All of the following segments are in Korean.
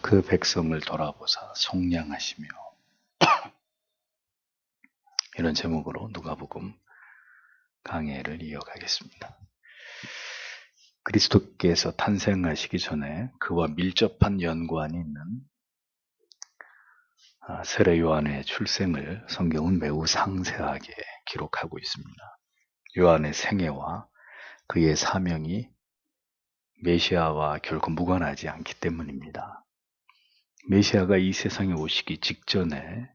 그 백성을 돌아보사 속량하시며, 이런 제목으로 누가복음 강해를 이어가겠습니다. 그리스도께서 탄생하시기 전에 그와 밀접한 연관이 있는 세례 요한의 출생을 성경은 매우 상세하게 기록하고 있습니다. 요한의 생애와 그의 사명이 메시아와 결코 무관하지 않기 때문입니다. 메시아가 이 세상에 오시기 직전에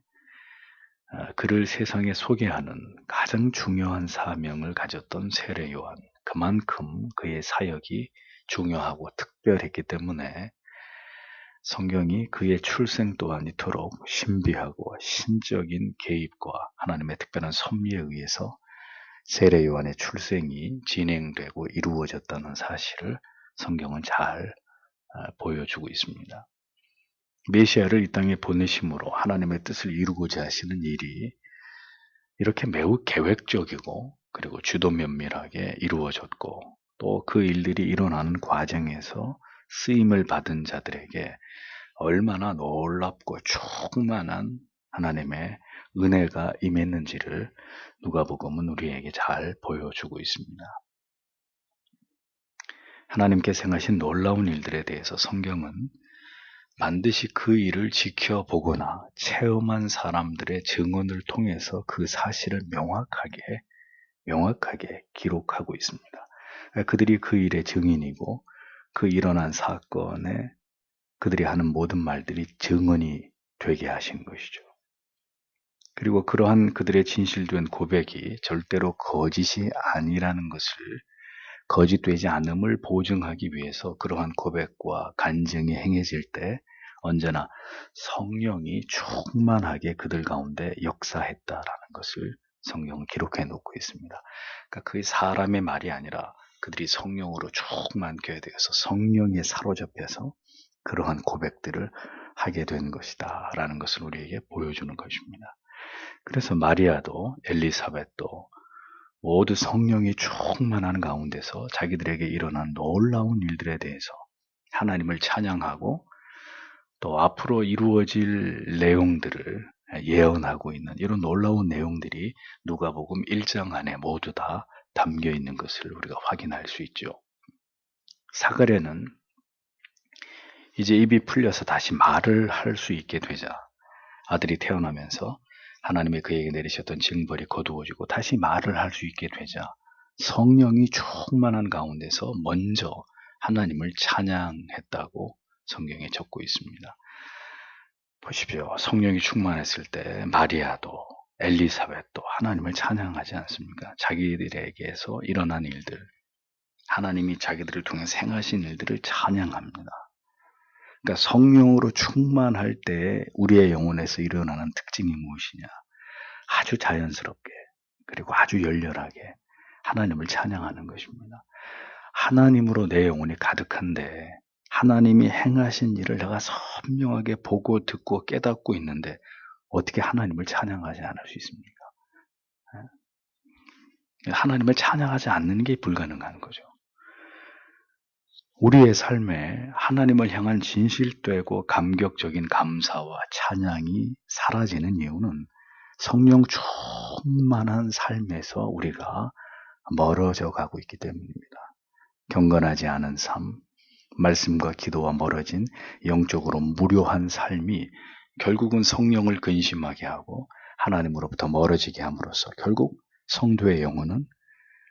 그를 세상에 소개하는 가장 중요한 사명을 가졌던 세례 요한, 그만큼 그의 사역이 중요하고 특별했기 때문에 성경이 그의 출생 또한 이토록 신비하고 신적인 개입과 하나님의 특별한 섭리에 의해서 세례 요한의 출생이 진행되고 이루어졌다는 사실을 성경은 잘 보여주고 있습니다. 메시아를 이 땅에 보내심으로 하나님의 뜻을 이루고자 하시는 일이 이렇게 매우 계획적이고 그리고 주도 면밀하게 이루어졌고, 또 그 일들이 일어나는 과정에서 쓰임을 받은 자들에게 얼마나 놀랍고 충만한 하나님의 은혜가 임했는지를 누가복음은 우리에게 잘 보여주고 있습니다. 하나님께서 행하신 놀라운 일들에 대해서 성경은 반드시 그 일을 지켜보거나 체험한 사람들의 증언을 통해서 그 사실을 명확하게 기록하고 있습니다. 그들이 그 일의 증인이고 그 일어난 사건에 그들이 하는 모든 말들이 증언이 되게 하신 것이죠. 그리고 그러한 그들의 진실된 고백이 절대로 거짓이 아니라는 것을, 거짓되지 않음을 보증하기 위해서 그러한 고백과 간증이 행해질 때 언제나 성령이 충만하게 그들 가운데 역사했다라는 것을 성경은 기록해 놓고 있습니다. 그러니까 그게 사람의 말이 아니라 그들이 성령으로 충만케 되어서 성령에 사로잡혀서 그러한 고백들을 하게 된 것이다 라는 것을 우리에게 보여주는 것입니다. 그래서 마리아도 엘리사벳도 모두 성령이 충만한 가운데서 자기들에게 일어난 놀라운 일들에 대해서 하나님을 찬양하고 또 앞으로 이루어질 내용들을 예언하고 있는 이런 놀라운 내용들이 누가복음 1장 안에 모두 다 담겨 있는 것을 우리가 확인할 수 있죠. 사가랴는 이제 입이 풀려서 다시 말을 할 수 있게 되자, 아들이 태어나면서 하나님이 그에게 내리셨던 징벌이 거두어지고 다시 말을 할 수 있게 되자 성령이 충만한 가운데서 먼저 하나님을 찬양했다고 성경에 적고 있습니다. 보십시오. 성령이 충만했을 때 마리아도 엘리사벳도 하나님을 찬양하지 않습니까? 자기들에게서 일어난 일들, 하나님이 자기들을 통해서 행하신 일들을 찬양합니다. 그러니까 성령으로 충만할 때 우리의 영혼에서 일어나는 특징이 무엇이냐? 아주 자연스럽게 그리고 아주 열렬하게 하나님을 찬양하는 것입니다. 하나님으로 내 영혼이 가득한데 하나님이 행하신 일을 내가 선명하게 보고 듣고 깨닫고 있는데 어떻게 하나님을 찬양하지 않을 수 있습니까? 하나님을 찬양하지 않는 게 불가능한 거죠. 우리의 삶에 하나님을 향한 진실되고 감격적인 감사와 찬양이 사라지는 이유는 성령 충만한 삶에서 우리가 멀어져 가고 있기 때문입니다. 경건하지 않은 삶, 말씀과 기도와 멀어진 영적으로 무료한 삶이 결국은 성령을 근심하게 하고 하나님으로부터 멀어지게 함으로써 결국 성도의 영혼은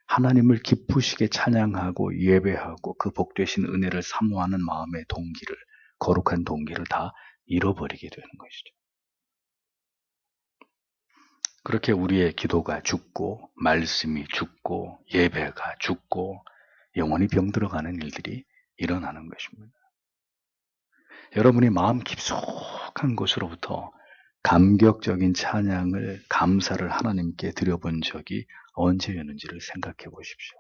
하나님을 기쁘시게 찬양하고 예배하고 그 복되신 은혜를 사모하는 마음의 동기를, 거룩한 동기를 다 잃어버리게 되는 것이죠. 그렇게 우리의 기도가 죽고 말씀이 죽고 예배가 죽고 영혼이 병들어가는 일들이 일어나는 것입니다. 여러분이 마음 깊숙한 곳으로부터 감격적인 찬양을, 감사를 하나님께 드려본 적이 언제였는지를 생각해 보십시오.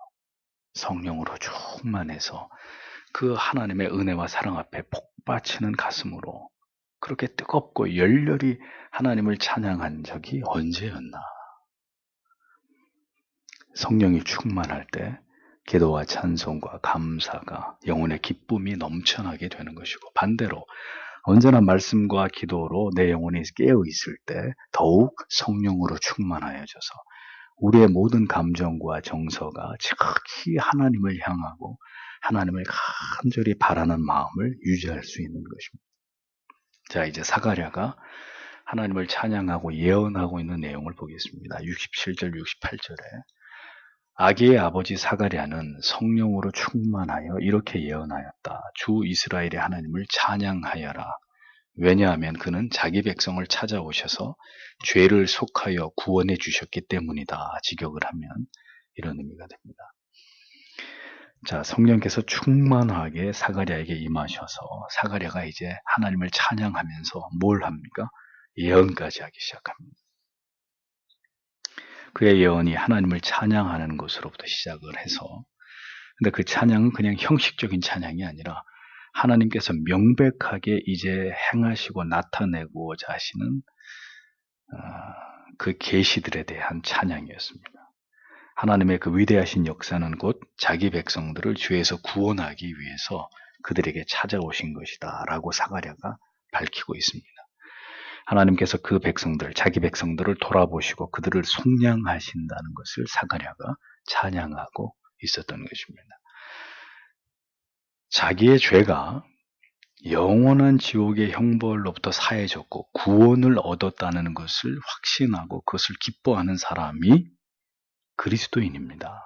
성령으로 충만해서 그 하나님의 은혜와 사랑 앞에 복받치는 가슴으로 그렇게 뜨겁고 열렬히 하나님을 찬양한 적이 언제였나? 성령이 충만할 때 기도와 찬송과 감사가 영혼의 기쁨이 넘쳐나게 되는 것이고, 반대로 언제나 말씀과 기도로 내 영혼이 깨어 있을 때 더욱 성령으로 충만하여져서 우리의 모든 감정과 정서가 지극히 하나님을 향하고 하나님을 간절히 바라는 마음을 유지할 수 있는 것입니다. 자, 이제 사가랴가 하나님을 찬양하고 예언하고 있는 내용을 보겠습니다. 67절, 68절에 아기의 아버지 사가랴는 성령으로 충만하여 이렇게 예언하였다. 주 이스라엘의 하나님을 찬양하여라. 왜냐하면 그는 자기 백성을 찾아오셔서 죄를 속하여 구원해 주셨기 때문이다. 직역을 하면 이런 의미가 됩니다. 자, 성령께서 충만하게 사가랴에게 임하셔서 사가랴가 이제 하나님을 찬양하면서 뭘 합니까? 예언까지 하기 시작합니다. 그의 예언이 하나님을 찬양하는 것으로부터 시작을 해서, 근데 그 찬양은 그냥 형식적인 찬양이 아니라 하나님께서 명백하게 이제 행하시고 나타내고자 하시는 그 계시들에 대한 찬양이었습니다. 하나님의 그 위대하신 역사는 곧 자기 백성들을 죄에서 구원하기 위해서 그들에게 찾아오신 것이다 라고 사가랴가 밝히고 있습니다. 하나님께서 그 백성들, 자기 백성들을 돌아보시고 그들을 속량하신다는 것을 사가랴가 찬양하고 있었던 것입니다. 자기의 죄가 영원한 지옥의 형벌로부터 사해졌고 구원을 얻었다는 것을 확신하고 그것을 기뻐하는 사람이 그리스도인입니다.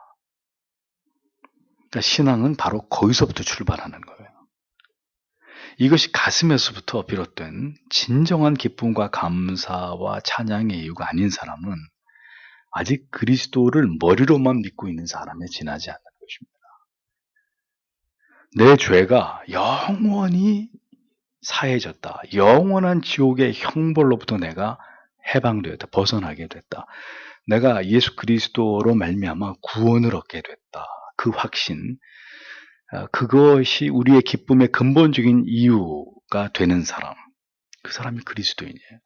그러니까 신앙은 바로 거기서부터 출발하는 거예요. 이것이 가슴에서부터 비롯된 진정한 기쁨과 감사와 찬양의 이유가 아닌 사람은 아직 그리스도를 머리로만 믿고 있는 사람에 지나지 않는 것입니다. 내 죄가 영원히 사해졌다. 영원한 지옥의 형벌로부터 내가 해방되었다. 벗어나게 됐다. 내가 예수 그리스도로 말미암아 구원을 얻게 됐다. 그 확신, 그것이 우리의 기쁨의 근본적인 이유가 되는 사람, 그 사람이 그리스도인이에요.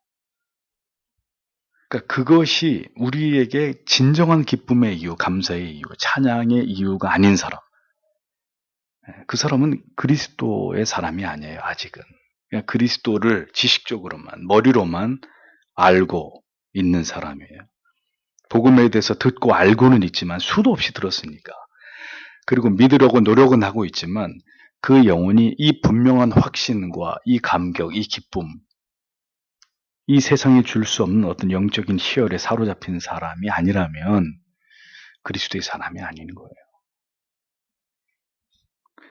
그러니까 그것이 우리에게 진정한 기쁨의 이유, 감사의 이유, 찬양의 이유가 아닌 사람, 그 사람은 그리스도의 사람이 아니에요. 아직은. 그냥 그리스도를 지식적으로만, 머리로만 알고 있는 사람이에요. 복음에 대해서 듣고 알고는 있지만 수도 없이 들었으니까. 그리고 믿으려고 노력은 하고 있지만 그 영혼이 이 분명한 확신과 이 감격, 이 기쁨, 이 세상에 줄 수 없는 어떤 영적인 희열에 사로잡힌 사람이 아니라면 그리스도의 사람이 아닌 거예요.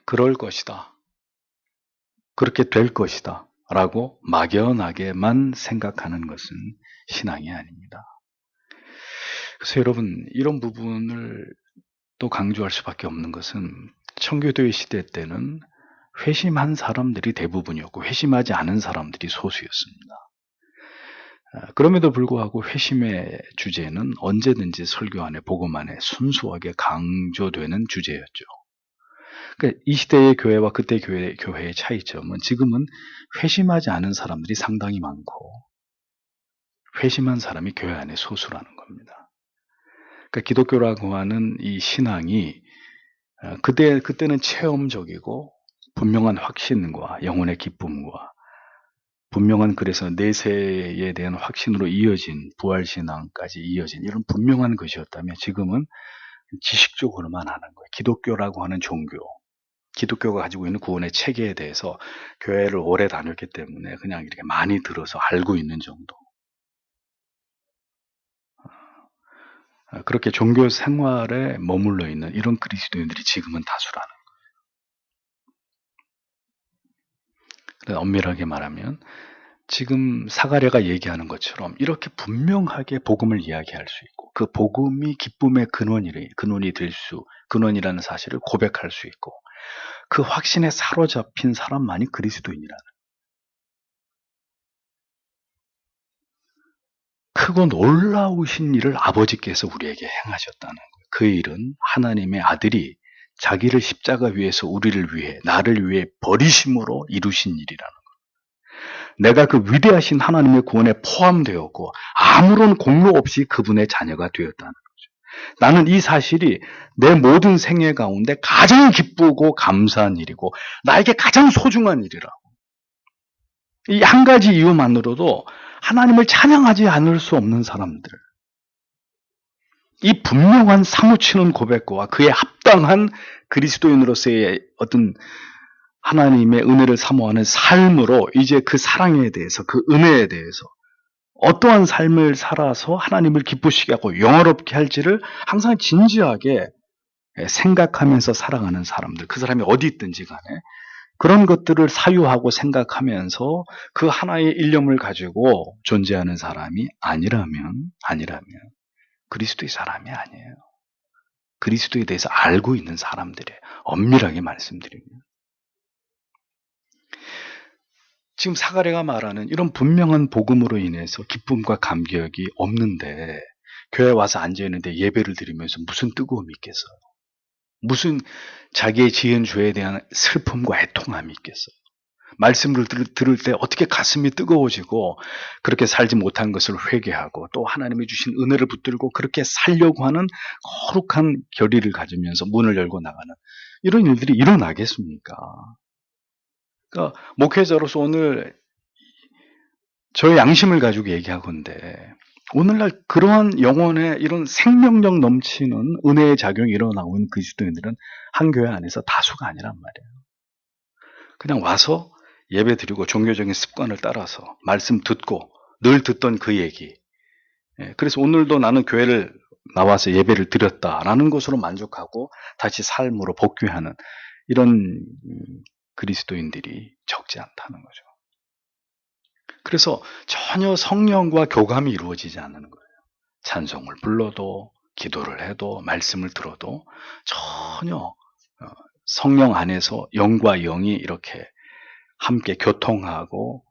그럴 것이다. 그렇게 될 것이다. 라고 막연하게만 생각하는 것은 신앙이 아닙니다. 그래서 여러분, 이런 부분을 또 강조할 수밖에 없는 것은 청교도의 시대 때는 회심한 사람들이 대부분이었고 회심하지 않은 사람들이 소수였습니다. 그럼에도 불구하고 회심의 주제는 언제든지 설교 안에 복음 안에 순수하게 강조되는 주제였죠. 그러니까 이 시대의 교회와 그때 교회의 차이점은 지금은 회심하지 않은 사람들이 상당히 많고 회심한 사람이 교회 안에 소수라는 겁니다. 그러니까 기독교라고 하는 이 신앙이 그때는 체험적이고 분명한 확신과 영혼의 기쁨과 분명한 그래서 내세에 대한 확신으로 이어진 부활신앙까지 이어진 이런 분명한 것이었다면 지금은 지식적으로만 하는 거예요. 기독교라고 하는 종교, 기독교가 가지고 있는 구원의 체계에 대해서 교회를 오래 다녔기 때문에 그냥 이렇게 많이 들어서 알고 있는 정도. 그렇게 종교 생활에 머물러 있는 이런 그리스도인들이 지금은 다수라는 거예요. 엄밀하게 말하면 지금 사가랴가 얘기하는 것처럼 이렇게 분명하게 복음을 이야기할 수 있고 그 복음이 기쁨의 근원이 될 수, 근원이라는 사실을 고백할 수 있고 그 확신에 사로잡힌 사람만이 그리스도인이라는 크고 놀라우신 일을 아버지께서 우리에게 행하셨다는 거예요. 그 일은 하나님의 아들이 자기를 십자가 위에서 우리를 위해, 나를 위해 버리심으로 이루신 일이라는 거예요. 내가 그 위대하신 하나님의 구원에 포함되었고 아무런 공로 없이 그분의 자녀가 되었다는 거죠. 나는 이 사실이 내 모든 생애 가운데 가장 기쁘고 감사한 일이고 나에게 가장 소중한 일이라고. 이 한 가지 이유만으로도 하나님을 찬양하지 않을 수 없는 사람들. 이 분명한 사무치는 고백과 그에 합당한 그리스도인으로서의 어떤 하나님의 은혜를 사모하는 삶으로 이제 그 사랑에 대해서, 그 은혜에 대해서 어떠한 삶을 살아서 하나님을 기쁘시게 하고 영화롭게 할지를 항상 진지하게 생각하면서 살아가는 사람들, 그 사람이 어디 있든지 간에 그런 것들을 사유하고 생각하면서 그 하나의 일념을 가지고 존재하는 사람이 아니라면 그리스도의 사람이 아니에요. 그리스도에 대해서 알고 있는 사람들이에요. 엄밀하게 말씀드리면. 지금 사가랴가 말하는 이런 분명한 복음으로 인해서 기쁨과 감격이 없는데 교회 와서 앉아있는데 예배를 드리면서 무슨 뜨거움이 있겠어요? 무슨 자기의 지은 죄에 대한 슬픔과 애통함이 있겠어요? 말씀을 들을 때 어떻게 가슴이 뜨거워지고 그렇게 살지 못한 것을 회개하고 또 하나님이 주신 은혜를 붙들고 그렇게 살려고 하는 거룩한 결의를 가지면서 문을 열고 나가는 이런 일들이 일어나겠습니까? 그러니까 목회자로서 오늘 저의 양심을 가지고 얘기하건대 오늘날 그러한 영혼의 이런 생명력 넘치는 은혜의 작용이 일어나고 있는 그리스도인들은 한 교회 안에서 다수가 아니란 말이에요. 그냥 와서 예배 드리고 종교적인 습관을 따라서 말씀 듣고 늘 듣던 그 얘기. 그래서 오늘도 나는 교회를 나와서 예배를 드렸다라는 것으로 만족하고 다시 삶으로 복귀하는 이런 그리스도인들이 적지 않다는 거죠. 그래서 전혀 성령과 교감이 이루어지지 않는 거예요. 찬송을 불러도 기도를 해도 말씀을 들어도 전혀 성령 안에서 영과 영이 이렇게 함께 교통하고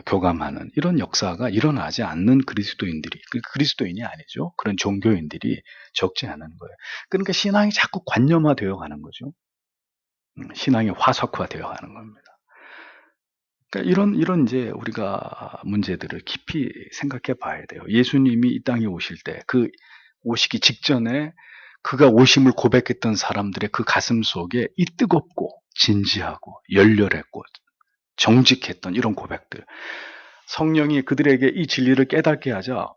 교감하는 이런 역사가 일어나지 않는 그리스도인들이, 그리스도인이 아니죠. 그런 종교인들이 적지 않은 거예요. 그러니까 신앙이 자꾸 관념화되어 가는 거죠. 신앙이 화석화되어 가는 겁니다. 그러니까 이런 이제 우리가 문제들을 깊이 생각해 봐야 돼요. 예수님이 이 땅에 오실 때, 그 오시기 직전에 그가 오심을 고백했던 사람들의 그 가슴 속에 이 뜨겁고 진지하고 열렬했고 정직했던 이런 고백들, 성령이 그들에게 이 진리를 깨닫게 하자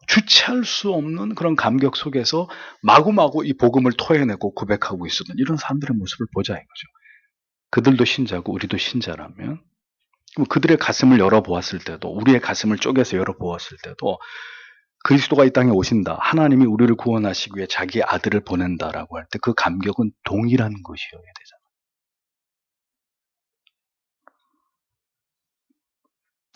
주체할 수 없는 그런 감격 속에서 마구마구 이 복음을 토해내고 고백하고 있었던 이런 사람들의 모습을 보자 이거죠. 그들도 신자고 우리도 신자라면 그들의 가슴을 열어보았을 때도, 우리의 가슴을 쪼개서 열어보았을 때도 그리스도가 이 땅에 오신다, 하나님이 우리를 구원하시기 위해 자기의 아들을 보낸다라고 할 때 그 감격은 동일한 것이어야 되잖아요.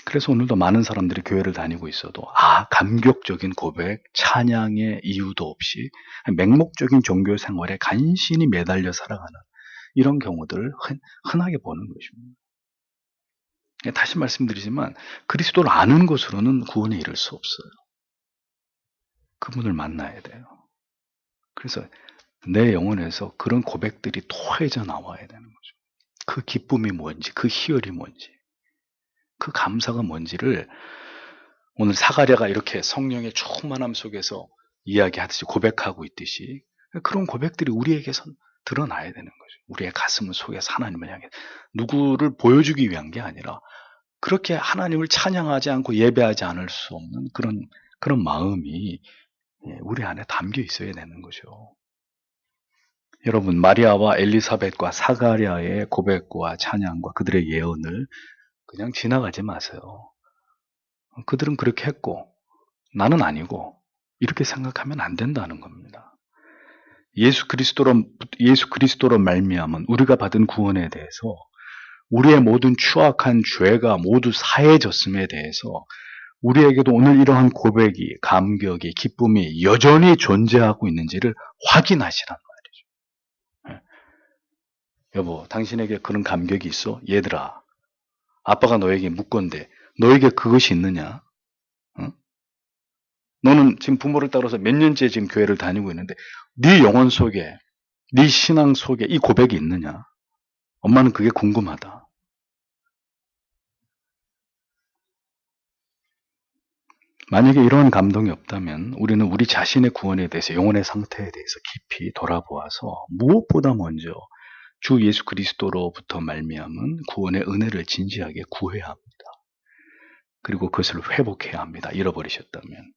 그래서 오늘도 많은 사람들이 교회를 다니고 있어도 감격적인 고백, 찬양의 이유도 없이 맹목적인 종교 생활에 간신히 매달려 살아가는 이런 경우들을 흔하게 보는 것입니다. 다시 말씀드리지만 그리스도를 아는 것으로는 구원에 이를 수 없어요. 그분을 만나야 돼요. 그래서 내 영혼에서 그런 고백들이 토해져 나와야 되는 거죠. 그 기쁨이 뭔지, 그 희열이 뭔지, 그 감사가 뭔지를 오늘 사가랴가 이렇게 성령의 충만함 속에서 이야기하듯이 고백하고 있듯이 그런 고백들이 우리에게서 드러나야 되는 거죠. 우리의 가슴 속에서 하나님을 향해 누구를 보여주기 위한 게 아니라 그렇게 하나님을 찬양하지 않고 예배하지 않을 수 없는 그런 마음이 우리 안에 담겨 있어야 되는 거죠. 여러분, 마리아와 엘리사벳과 사가랴의 고백과 찬양과 그들의 예언을 그냥 지나가지 마세요. 그들은 그렇게 했고 나는 아니고 이렇게 생각하면 안 된다는 겁니다. 예수 그리스도로 말미암은 우리가 받은 구원에 대해서 우리의 모든 추악한 죄가 모두 사해졌음에 대해서 우리에게도 오늘 이러한 고백이, 감격이, 기쁨이 여전히 존재하고 있는지를 확인하시란 말이죠. 여보, 당신에게 그런 감격이 있어? 얘들아, 아빠가 너에게 묻건데 너에게 그것이 있느냐? 응? 너는 지금 부모를 따라서 몇 년째 지금 교회를 다니고 있는데 네 영혼 속에, 네 신앙 속에 이 고백이 있느냐? 엄마는 그게 궁금하다. 만약에 이런 감동이 없다면 우리는 우리 자신의 구원에 대해서, 영혼의 상태에 대해서 깊이 돌아보아서 무엇보다 먼저 주 예수 그리스도로부터 말미암은 구원의 은혜를 진지하게 구해야 합니다. 그리고 그것을 회복해야 합니다. 잃어버리셨다면.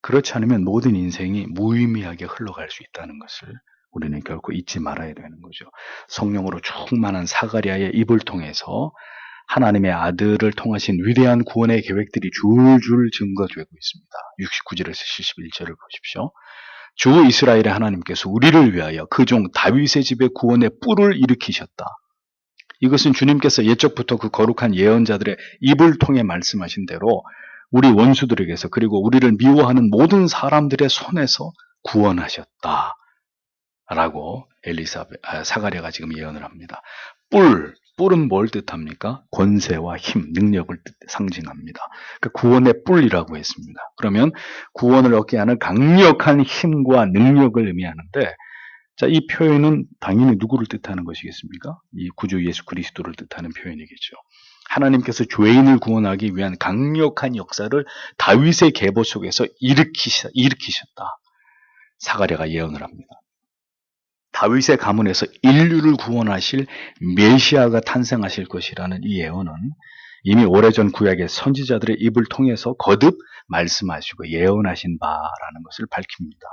그렇지 않으면 모든 인생이 무의미하게 흘러갈 수 있다는 것을 우리는 결코 잊지 말아야 되는 거죠. 성령으로 충만한 사가랴의 입을 통해서 하나님의 아들을 통하신 위대한 구원의 계획들이 줄줄 증거되고 있습니다. 69절에서 71절을 보십시오. 주 이스라엘의 하나님께서 우리를 위하여 그 종 다윗의 집에 구원의 뿔을 일으키셨다. 이것은 주님께서 옛적부터 그 거룩한 예언자들의 입을 통해 말씀하신 대로 우리 원수들에게서 그리고 우리를 미워하는 모든 사람들의 손에서 구원하셨다. 라고 사가랴가 지금 예언을 합니다. 뿔은 뭘 뜻합니까? 권세와 힘, 능력을 상징합니다. 그러니까 구원의 뿔이라고 했습니다. 그러면 구원을 얻게 하는 강력한 힘과 능력을 의미하는데, 자, 이 표현은 당연히 누구를 뜻하는 것이겠습니까? 이 구주 예수 그리스도를 뜻하는 표현이겠죠. 하나님께서 죄인을 구원하기 위한 강력한 역사를 다윗의 계보 속에서 일으키셨다. 사가랴가 예언을 합니다. 다윗의 가문에서 인류를 구원하실 메시아가 탄생하실 것이라는 이 예언은 이미 오래전 구약의 선지자들의 입을 통해서 거듭 말씀하시고 예언하신 바라는 것을 밝힙니다.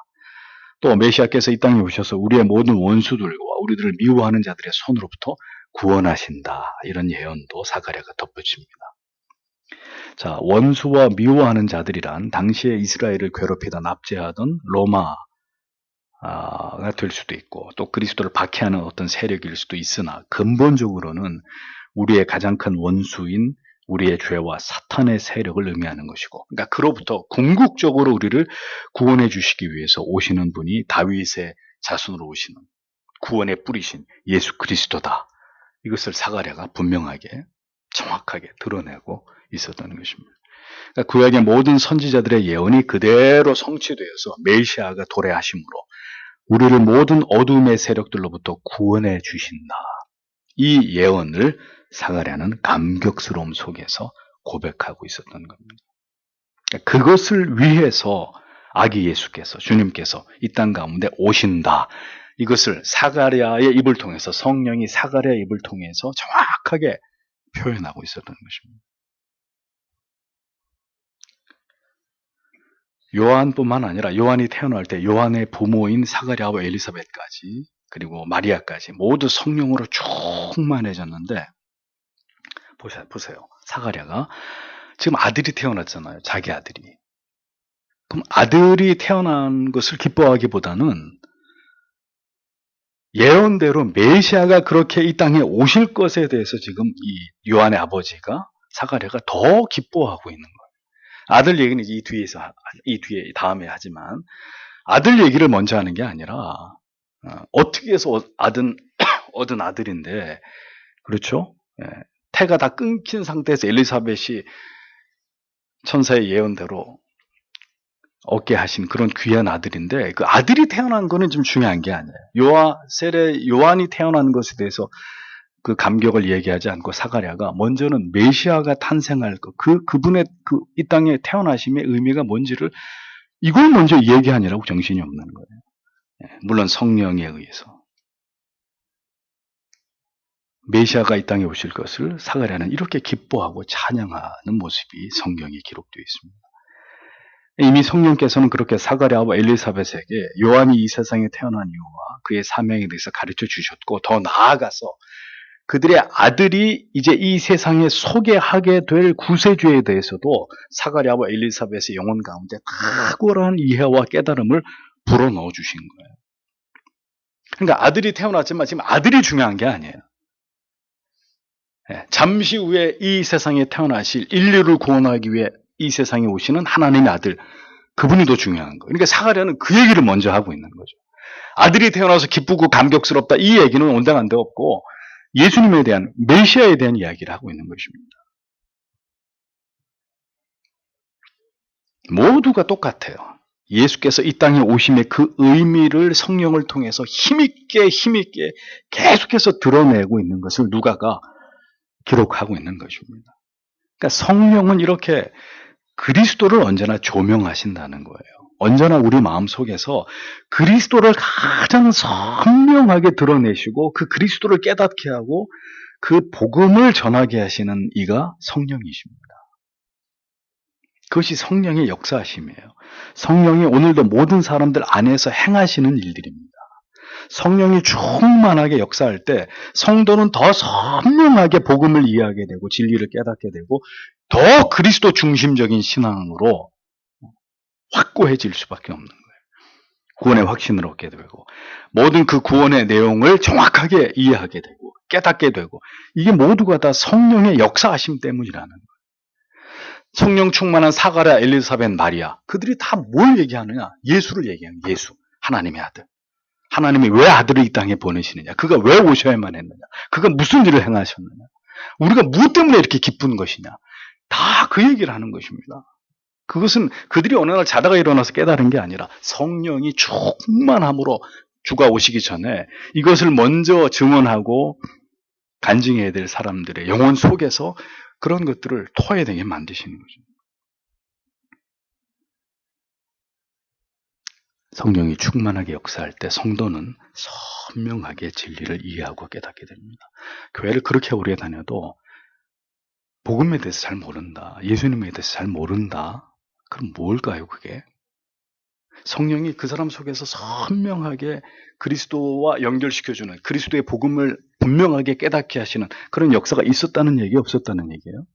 또 메시아께서 이 땅에 오셔서 우리의 모든 원수들과 우리들을 미워하는 자들의 손으로부터 구원하신다. 이런 예언도 사가랴가 덧붙입니다. 자, 원수와 미워하는 자들이란 당시에 이스라엘을 괴롭히던 압제하던 로마가 될 수도 있고 또 그리스도를 박해하는 어떤 세력일 수도 있으나 근본적으로는 우리의 가장 큰 원수인 우리의 죄와 사탄의 세력을 의미하는 것이고, 그러니까 그로부터 궁극적으로 우리를 구원해 주시기 위해서 오시는 분이 다윗의 자손으로 오시는 구원의 뿌리신 예수 그리스도다. 이것을 사가랴가 분명하게 정확하게 드러내고 있었다는 것입니다. 그러니까 구약의 모든 선지자들의 예언이 그대로 성취되어서 메시아가 도래하심으로 우리를 모든 어둠의 세력들로부터 구원해 주신다. 이 예언을 사가랴는 감격스러움 속에서 고백하고 있었던 겁니다. 그것을 위해서 아기 예수께서, 주님께서 이 땅 가운데 오신다. 이것을 사가랴의 입을 통해서, 성령이 사가랴의 입을 통해서 정확하게 표현하고 있었던 것입니다. 요한뿐만 아니라 요한이 태어날 때 요한의 부모인 사가랴와 엘리사벳까지 그리고 마리아까지 모두 성령으로 충만해졌는데, 보세요. 사가랴가 지금 아들이 태어났잖아요. 자기 아들이. 그럼 아들이 태어난 것을 기뻐하기보다는 예언대로 메시아가 그렇게 이 땅에 오실 것에 대해서 지금 이 요한의 아버지가 사가랴가 더 기뻐하고 있는 거예요. 아들 얘기는 이 뒤에 다음에 하지만 아들 얘기를 먼저 하는 게 아니라 어떻게 해서 얻은 아들인데, 그렇죠? 태가 다 끊긴 상태에서 엘리사벳이 천사의 예언대로 얻게 하신 그런 귀한 아들인데, 그 아들이 태어난 거는 좀 중요한 게 아니에요. 요한이 태어난 것에 대해서 그 감격을 얘기하지 않고 사가랴가 먼저는 메시아가 탄생할 것, 그분의 이 땅에 태어나심의 의미가 뭔지를 이걸 먼저 얘기하느라고 정신이 없는 거예요. 물론 성령에 의해서. 메시아가 이 땅에 오실 것을 사가랴는 이렇게 기뻐하고 찬양하는 모습이 성경에 기록되어 있습니다. 이미 성령께서는 그렇게 사가랴와 엘리사벳에게 요한이 이 세상에 태어난 이유와 그의 사명에 대해서 가르쳐 주셨고, 더 나아가서 그들의 아들이 이제 이 세상에 소개하게 될 구세주에 대해서도 사가랴와 엘리사벳의 영혼 가운데 탁월한 이해와 깨달음을 불어넣어 주신 거예요. 그러니까 아들이 태어났지만 지금 아들이 중요한 게 아니에요. 잠시 후에 이 세상에 태어나실 인류를 구원하기 위해 이 세상에 오시는 하나님의 아들, 그분이 더 중요한 거예요. 그러니까 사가랴는 그 얘기를 먼저 하고 있는 거죠. 아들이 태어나서 기쁘고 감격스럽다, 이 얘기는 온당한데 없고 예수님에 대한, 메시아에 대한 이야기를 하고 있는 것입니다. 모두가 똑같아요. 예수께서 이 땅에 오심의 그 의미를 성령을 통해서 힘있게 계속해서 드러내고 있는 것을 누가가 기록하고 있는 것입니다. 그러니까 성령은 이렇게 그리스도를 언제나 조명하신다는 거예요. 언제나 우리 마음속에서 그리스도를 가장 선명하게 드러내시고 그 그리스도를 깨닫게 하고 그 복음을 전하게 하시는 이가 성령이십니다. 그것이 성령의 역사하심이에요. 성령이 오늘도 모든 사람들 안에서 행하시는 일들입니다. 성령이 충만하게 역사할 때 성도는 더 선명하게 복음을 이해하게 되고 진리를 깨닫게 되고 더 그리스도 중심적인 신앙으로 확고해질 수밖에 없는 거예요. 구원의 확신을 얻게 되고 모든 그 구원의 내용을 정확하게 이해하게 되고 깨닫게 되고 이게 모두가 다 성령의 역사하심 때문이라는 거예요. 성령 충만한 사가랴, 엘리사벳, 마리아 그들이 다 뭘 얘기하느냐? 예수를 얘기하는 예수, 하나님의 아들. 하나님이 왜 아들을 이 땅에 보내시느냐? 그가 왜 오셔야만 했느냐? 그가 무슨 일을 행하셨느냐? 우리가 무엇 때문에 이렇게 기쁜 것이냐? 다 그 얘기를 하는 것입니다. 그것은 그들이 어느 날 자다가 일어나서 깨달은 게 아니라 성령이 충만함으로 주가 오시기 전에 이것을 먼저 증언하고 간증해야 될 사람들의 영혼 속에서 그런 것들을 토해내게 만드시는 거죠. 성령이 충만하게 역사할 때 성도는 선명하게 진리를 이해하고 깨닫게 됩니다. 교회를 그렇게 오래 다녀도 복음에 대해서 잘 모른다. 예수님에 대해서 잘 모른다. 그럼 뭘까요, 그게? 성령이 그 사람 속에서 선명하게 그리스도와 연결시켜주는 그리스도의 복음을 분명하게 깨닫게 하시는 그런 역사가 있었다는 얘기, 없었다는 얘기예요?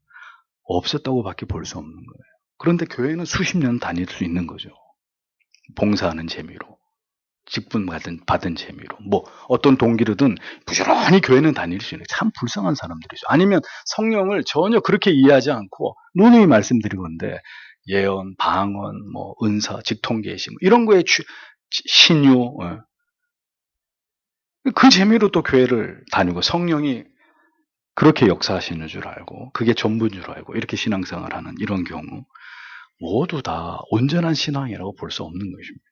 없었다고 밖에 볼 수 없는 거예요. 그런데 교회는 수십 년 다닐 수 있는 거죠. 봉사하는 재미로, 직분 받은 재미로, 뭐 어떤 동기로든 부지런히 교회는 다닐 수 있는 참 불쌍한 사람들이죠. 아니면 성령을 전혀 그렇게 이해하지 않고 누누이 말씀드리건데 예언, 방언, 뭐 은사, 직통계시 이런 거에 신유 그 재미로 또 교회를 다니고 성령이 그렇게 역사하시는 줄 알고 그게 전부인 줄 알고 이렇게 신앙생활을 하는 이런 경우 모두 다 온전한 신앙이라고 볼 수 없는 것입니다.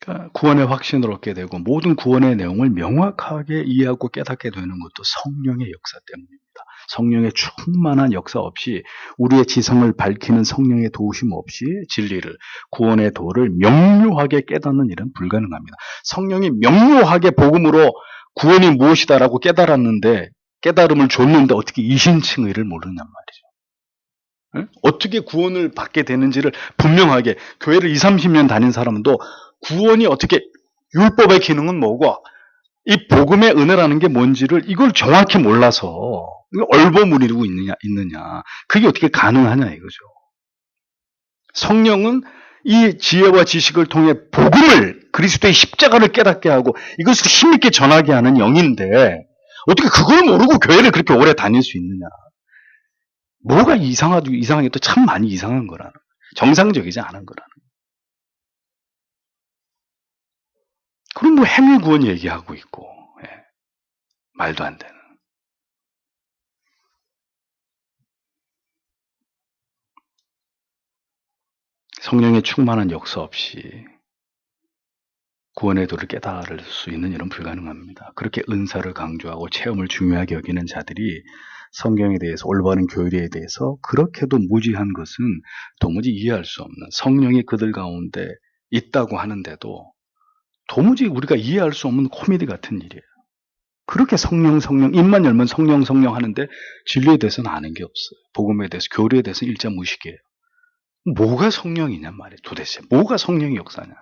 그러니까 구원의 확신을 얻게 되고 모든 구원의 내용을 명확하게 이해하고 깨닫게 되는 것도 성령의 역사 때문입니다. 성령의 충만한 역사 없이 우리의 지성을 밝히는 성령의 도우심 없이 진리를 구원의 도를 명료하게 깨닫는 일은 불가능합니다. 성령이 명료하게 복음으로 구원이 무엇이다라고 깨달았는데 깨달음을 줬는데 어떻게 이신칭의를 모르냔 말이죠. 어떻게 구원을 받게 되는지를 분명하게 교회를 20, 30년 다닌 사람도 구원이 어떻게 율법의 기능은 뭐고 이 복음의 은혜라는 게 뭔지를 이걸 정확히 몰라서 얼버무리고 있느냐 그게 어떻게 가능하냐 이거죠. 성령은 이 지혜와 지식을 통해 복음을 그리스도의 십자가를 깨닫게 하고 이것을 힘있게 전하게 하는 영인데 어떻게 그걸 모르고 교회를 그렇게 오래 다닐 수 있느냐. 뭐가 이상하게 또 참 많이 이상한 거라는 정상적이지 않은 거라는 그럼 뭐 행위 구원 얘기하고 있고 말도 안 되는 성령의 충만한 역사 없이 구원의 도를 깨달을 수 있는 일은 불가능합니다. 그렇게 은사를 강조하고 체험을 중요하게 여기는 자들이 성경에 대해서 올바른 교리에 대해서 그렇게도 무지한 것은 도무지 이해할 수 없는 성령이 그들 가운데 있다고 하는데도 도무지 우리가 이해할 수 없는 코미디 같은 일이에요. 그렇게 성령 입만 열면 성령 하는데 진리에 대해서는 아는 게 없어요. 복음에 대해서 교리에 대해서는 일자 무식이에요. 뭐가 성령이냐 말이에요. 도대체 뭐가 성령의 역사냐.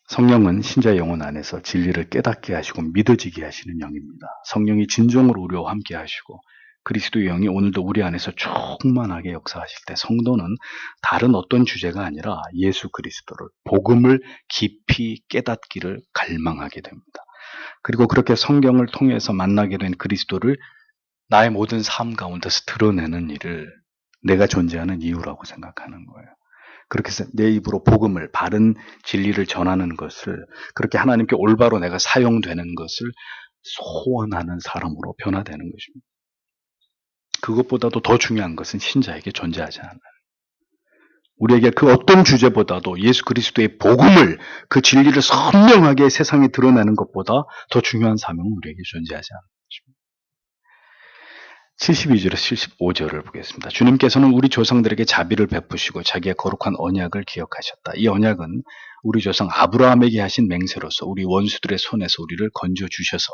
성령은 신자의 영혼 안에서 진리를 깨닫게 하시고 믿어지게 하시는 영입니다. 성령이 진정으로 우리와 함께 하시고 그리스도의 영이 오늘도 우리 안에서 충만하게 역사하실 때 성도는 다른 어떤 주제가 아니라 예수 그리스도를 복음을 깊이 깨닫기를 갈망하게 됩니다. 그리고 그렇게 성경을 통해서 만나게 된 그리스도를 나의 모든 삶 가운데서 드러내는 일을 내가 존재하는 이유라고 생각하는 거예요. 그렇게 해서 내 입으로 복음을 바른 진리를 전하는 것을 그렇게 하나님께 올바로 내가 사용되는 것을 소원하는 사람으로 변화되는 것입니다. 그것보다도 더 중요한 것은 신자에게 존재하지 않아요. 우리에게 그 어떤 주제보다도 예수 그리스도의 복음을 그 진리를 선명하게 세상에 드러내는 것보다 더 중요한 사명은 우리에게 존재하지 않는 것입니다. 72절에서 75절을 보겠습니다. 주님께서는 우리 조상들에게 자비를 베푸시고 자기의 거룩한 언약을 기억하셨다. 이 언약은 우리 조상 아브라함에게 하신 맹세로서 우리 원수들의 손에서 우리를 건져주셔서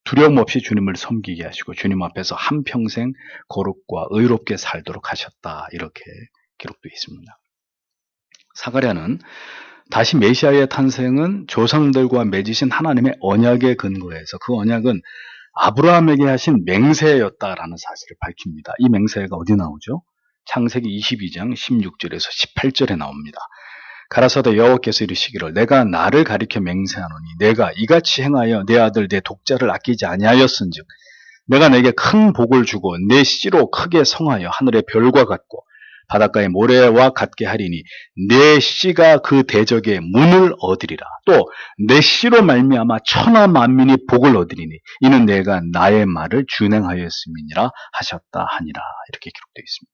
두려움 없이 주님을 섬기게 하시고 주님 앞에서 한평생 거룩과 의롭게 살도록 하셨다. 이렇게 기록되어 있습니다. 사가랴는 다시 메시아의 탄생은 조상들과 맺으신 하나님의 언약에 근거해서 그 언약은 아브라함에게 하신 맹세였다라는 사실을 밝힙니다. 이 맹세가 어디 나오죠? 창세기 22장 16절에서 18절에 나옵니다. 가라사대 여호와께서 이르시기를 내가 나를 가리켜 맹세하노니 내가 이같이 행하여 내 아들 내 독자를 아끼지 아니하였은즉 내가 내게 큰 복을 주고 내 씨로 크게 성하여 하늘의 별과 같고 바닷가의 모래와 같게 하리니 내 씨가 그 대적의 문을 얻으리라. 또 내 씨로 말미암아 천하 만민이 복을 얻으리니 이는 내가 나의 말을 준행하였음이니라 하셨다 하니라. 이렇게 기록되어 있습니다.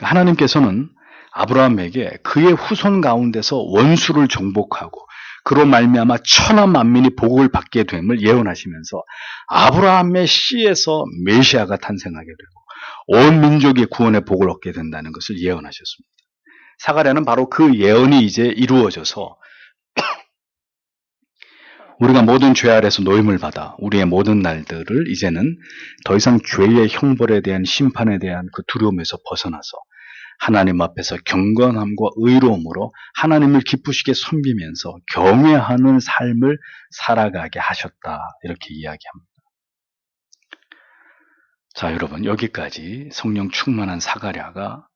하나님께서는 아브라함에게 그의 후손 가운데서 원수를 정복하고 그로 말미암아 천하 만민이 복을 받게 됨을 예언하시면서 아브라함의 씨에서 메시아가 탄생하게 되고 온 민족이 구원의 복을 얻게 된다는 것을 예언하셨습니다. 사가랴는 바로 그 예언이 이제 이루어져서 우리가 모든 죄 아래서 노임을 받아 우리의 모든 날들을 이제는 더 이상 죄의 형벌에 대한 심판에 대한 그 두려움에서 벗어나서 하나님 앞에서 경건함과 의로움으로 하나님을 기쁘시게 섬기면서 경외하는 삶을 살아가게 하셨다. 이렇게 이야기합니다. 자, 여러분, 여기까지 성령 충만한 사가랴가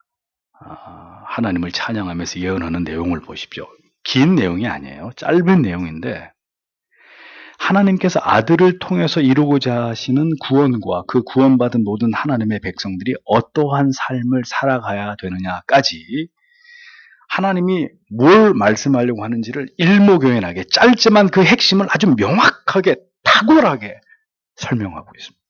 하나님을 찬양하면서 예언하는 내용을 보십시오. 긴 내용이 아니에요. 짧은 내용인데 하나님께서 아들을 통해서 이루고자 하시는 구원과 그 구원받은 모든 하나님의 백성들이 어떠한 삶을 살아가야 되느냐까지 하나님이 뭘 말씀하려고 하는지를 일목요연하게 짧지만 그 핵심을 아주 명확하게 탁월하게 설명하고 있습니다.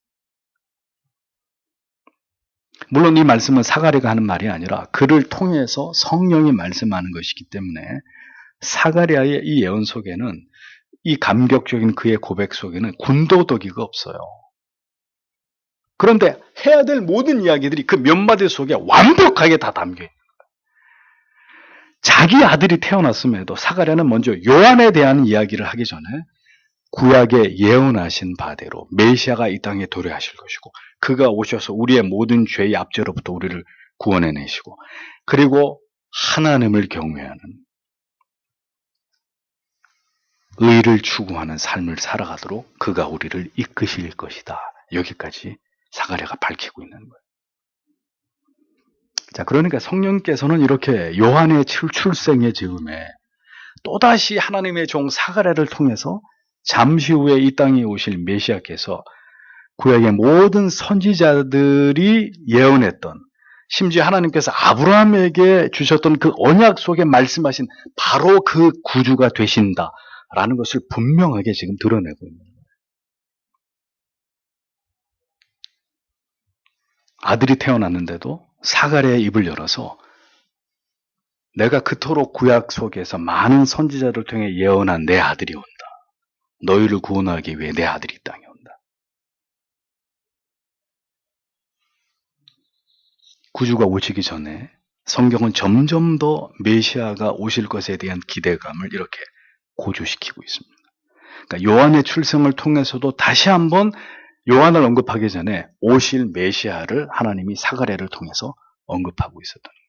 물론 이 말씀은 사가랴가 하는 말이 아니라 그를 통해서 성령이 말씀하는 것이기 때문에 사가랴의 이 예언 속에는 이 감격적인 그의 고백 속에는 군더더기가 없어요. 그런데 해야 될 모든 이야기들이 그 몇 마디 속에 완벽하게 다 담겨 있는 거예요. 자기 아들이 태어났음에도 사가랴는 먼저 요한에 대한 이야기를 하기 전에 구약에 예언하신 바대로 메시아가 이 땅에 도래하실 것이고 그가 오셔서 우리의 모든 죄의 압제로부터 우리를 구원해내시고 그리고 하나님을 경외하는 의를 추구하는 삶을 살아가도록 그가 우리를 이끄실 것이다. 여기까지 사가랴가 밝히고 있는 거예요. 자, 그러니까 성령께서는 이렇게 요한의 출생의 즈음에 또다시 하나님의 종 사가랴를 통해서 잠시 후에 이 땅에 오실 메시아께서 구약의 모든 선지자들이 예언했던 심지어 하나님께서 아브라함에게 주셨던 그 언약 속에 말씀하신 바로 그 구주가 되신다라는 것을 분명하게 지금 드러내고 있는 거예요. 아들이 태어났는데도 사가랴의 입을 열어서 내가 그토록 구약 속에서 많은 선지자를 통해 예언한 내 아들이 온다. 너희를 구원하기 위해 내 아들이 이 땅에 온다. 구주가 오시기 전에 성경은 점점 더 메시아가 오실 것에 대한 기대감을 이렇게 고조시키고 있습니다. 그러니까 요한의 출생을 통해서도 다시 한번 요한을 언급하기 전에 오실 메시아를 하나님이 사가랴를 통해서 언급하고 있었던 거예요.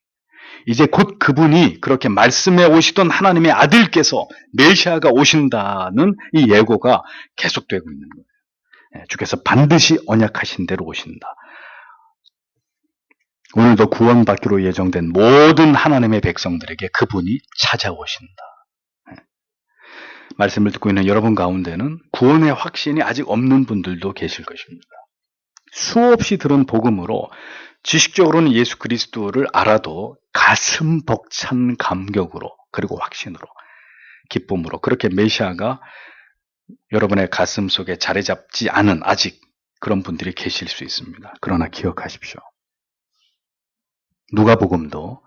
이제 곧 그분이 그렇게 말씀해 오시던 하나님의 아들께서 메시아가 오신다는 이 예고가 계속되고 있는 거예요. 주께서 반드시 언약하신 대로 오신다. 오늘도 구원받기로 예정된 모든 하나님의 백성들에게 그분이 찾아오신다. 말씀을 듣고 있는 여러분 가운데는 구원의 확신이 아직 없는 분들도 계실 것입니다. 수없이 들은 복음으로 지식적으로는 예수 그리스도를 알아도 가슴 벅찬 감격으로 그리고 확신으로 기쁨으로 그렇게 메시아가 여러분의 가슴 속에 자리 잡지 않은 아직 그런 분들이 계실 수 있습니다. 그러나 기억하십시오. 누가복음도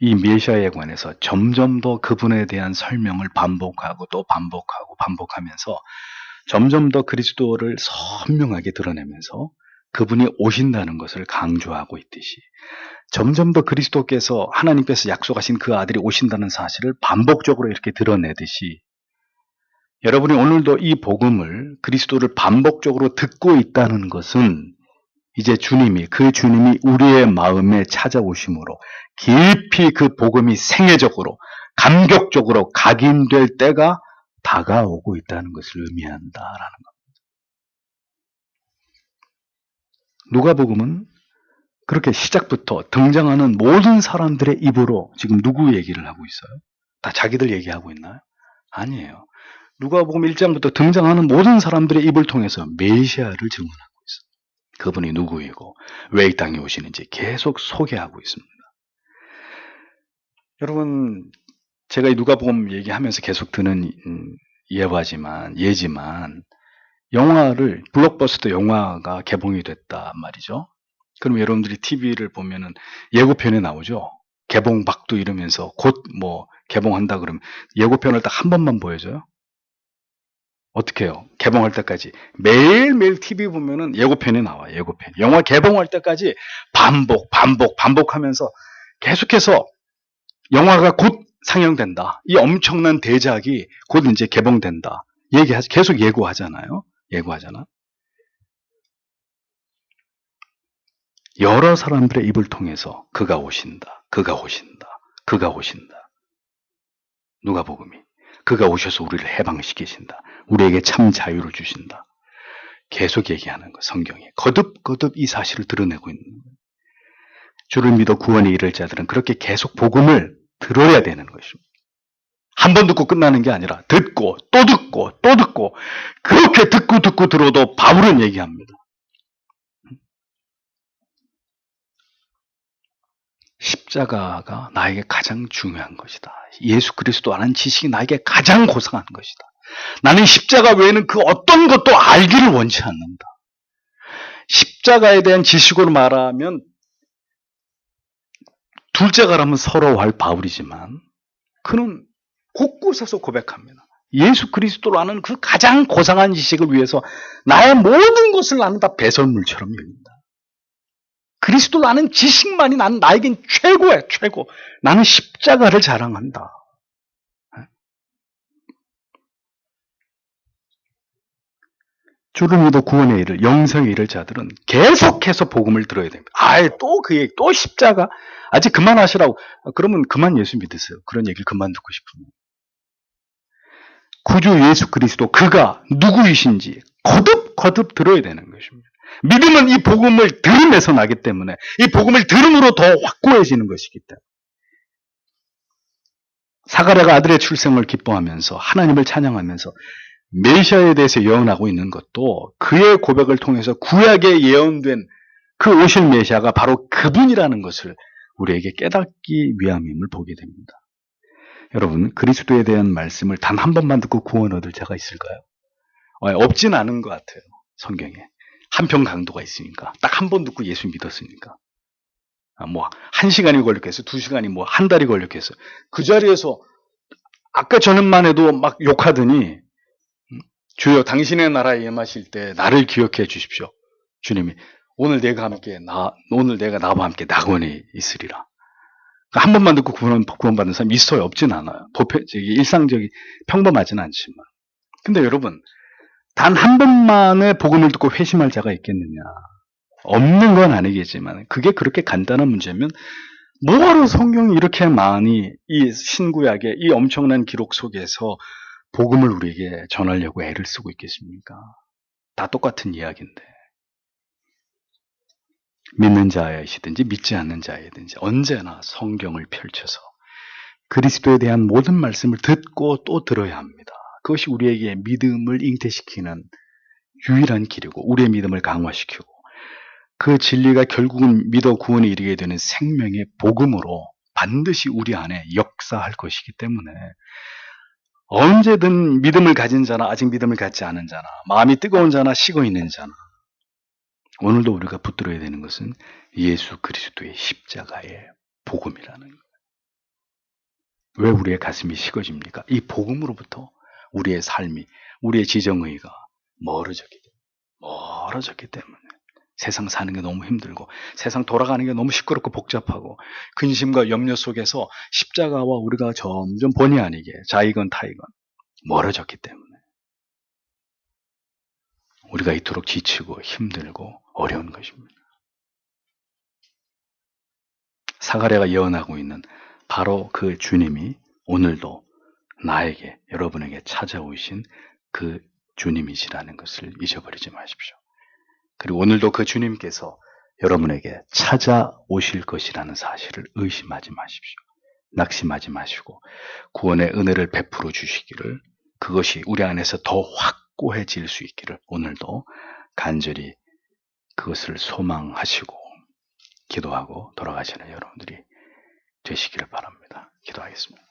이 메시아에 관해서 점점 더 그분에 대한 설명을 반복하고 또 반복하고 반복하면서 점점 더 그리스도를 선명하게 드러내면서 그분이 오신다는 것을 강조하고 있듯이 점점 더 그리스도께서 하나님께서 약속하신 그 아들이 오신다는 사실을 반복적으로 이렇게 드러내듯이 여러분이 오늘도 이 복음을 그리스도를 반복적으로 듣고 있다는 것은 이제 그 주님이 우리의 마음에 찾아오심으로 깊이 그 복음이 생애적으로 감격적으로 각인될 때가 다가오고 있다는 것을 의미한다라는 겁니다. 누가복음은 그렇게 시작부터 등장하는 모든 사람들의 입으로 지금 누구 얘기를 하고 있어요? 다 자기들 얘기하고 있나요? 아니에요. 누가복음 1장부터 등장하는 모든 사람들의 입을 통해서 메시아를 증언하고 있어요. 그분이 누구이고 왜 이 땅에 오시는지 계속 소개하고 있습니다. 여러분, 제가 이 누가복음 얘기하면서 계속 드는 예지만 영화를 블록버스터 영화가 개봉이 됐단 말이죠. 그럼 여러분들이 TV를 보면은 예고편에 나오죠. 개봉박두 이러면서 곧 뭐 개봉한다 그러면 예고편을 딱 한 번만 보여줘요. 어떻게 해요? 개봉할 때까지 매일매일 TV 보면은 예고편에 나와요. 예고편. 영화 개봉할 때까지 반복하면서 계속해서 영화가 곧 상영된다. 이 엄청난 대작이 곧 이제 개봉된다. 계속 예고하잖아요. 여러 사람들의 입을 통해서 그가 오신다. 누가복음이 그가 오셔서 우리를 해방시키신다. 우리에게 참 자유를 주신다. 계속 얘기하는 거 성경이 거듭 이 사실을 드러내고 있는 거예요. 주를 믿어 구원에 이를 자들은 그렇게 계속 복음을 들어야 되는 것입니다. 한 번 듣고 끝나는 게 아니라 듣고 또 듣고 그렇게 듣고 들어도 바울은 얘기합니다. 십자가가 나에게 가장 중요한 것이다. 예수 그리스도 아는 지식이 나에게 가장 고상한 것이다. 나는 십자가 외에는 그 어떤 것도 알기를 원치 않는다. 십자가에 대한 지식으로 말하면 둘째가라면 서러워할 바울이지만 그는 곳곳에서 고백합니다. 예수 그리스도로 아는 그 가장 고상한 지식을 위해서 나의 모든 것을 나는 다 배설물처럼 여긴다. 그리스도를 아는 지식만이 나에겐 최고야, 최고. 나는 십자가를 자랑한다. 주를 믿어 구원에 이를, 영생에 이를 자들은 계속해서 복음을 들어야 됩니다. 또 그 얘기, 또 십자가. 아직 그만하시라고. 그러면 그만 예수 믿으세요. 그런 얘기를 그만 듣고 싶으면. 구주 예수 그리스도, 그가 누구이신지 거듭 들어야 되는 것입니다. 믿음은 이 복음을 들음에서 나기 때문에 이 복음을 들음으로 더 확고해지는 것이기 때문에 사가랴가 아들의 출생을 기뻐하면서 하나님을 찬양하면서 메시아에 대해서 예언하고 있는 것도 그의 고백을 통해서 구약에 예언된 그 오실 메시아가 바로 그분이라는 것을 우리에게 깨닫기 위함임을 보게 됩니다. 여러분, 그리스도에 대한 말씀을 단 한 번만 듣고 구원 얻을 자가 있을까요? 없진 않은 것 같아요. 성경에. 한편 강도가 있으니까. 딱 한 번 듣고 예수 믿었으니까. 뭐, 1시간이 걸렸겠어요. 2시간이 뭐, 한 달이 걸렸겠어요. 그 자리에서 아까 전에만 해도 막 욕하더니, 주여 당신의 나라에 임하실 때 나를 기억해 주십시오. 주님이 오늘 내가 나와 함께 낙원에 있으리라. 한 번만 듣고 구원받는 사람이 있어요? 없진 않아요. 일상적인 평범하진 않지만. 근데 여러분, 단 한 번만의 복음을 듣고 회심할 자가 있겠느냐? 없는 건 아니겠지만 그게 그렇게 간단한 문제면 뭐하러 성경이 이렇게 많이 이 신구약의 이 엄청난 기록 속에서 복음을 우리에게 전하려고 애를 쓰고 있겠습니까? 다 똑같은 이야기인데. 믿는 자이시든지 믿지 않는 자이든지 언제나 성경을 펼쳐서 그리스도에 대한 모든 말씀을 듣고 또 들어야 합니다. 그것이 우리에게 믿음을 잉태시키는 유일한 길이고 우리의 믿음을 강화시키고 그 진리가 결국은 믿어 구원에 이르게 되는 생명의 복음으로 반드시 우리 안에 역사할 것이기 때문에 언제든 믿음을 가진 자나 아직 믿음을 갖지 않은 자나 마음이 뜨거운 자나 식어 있는 자나 오늘도 우리가 붙들어야 되는 것은 예수 그리스도의 십자가의 복음이라는 거예요. 왜 우리의 가슴이 식어집니까? 이 복음으로부터 우리의 삶이, 우리의 지정의가 멀어졌기 때문에 세상 사는 게 너무 힘들고 세상 돌아가는 게 너무 시끄럽고 복잡하고 근심과 염려 속에서 십자가와 우리가 점점 본의 아니게 자이건 타이건 멀어졌기 때문에 우리가 이토록 지치고 힘들고 어려운 것입니다. 사가랴가 예언하고 있는 바로 그 주님이 오늘도 나에게, 여러분에게 찾아오신 그 주님이시라는 것을 잊어버리지 마십시오. 그리고 오늘도 그 주님께서 여러분에게 찾아오실 것이라는 사실을 의심하지 마십시오. 낙심하지 마시고 구원의 은혜를 베풀어 주시기를, 그것이 우리 안에서 더 확고해질 수 있기를 오늘도 간절히 그것을 소망하시고 기도하고 돌아가시는 여러분들이 되시기를 바랍니다. 기도하겠습니다.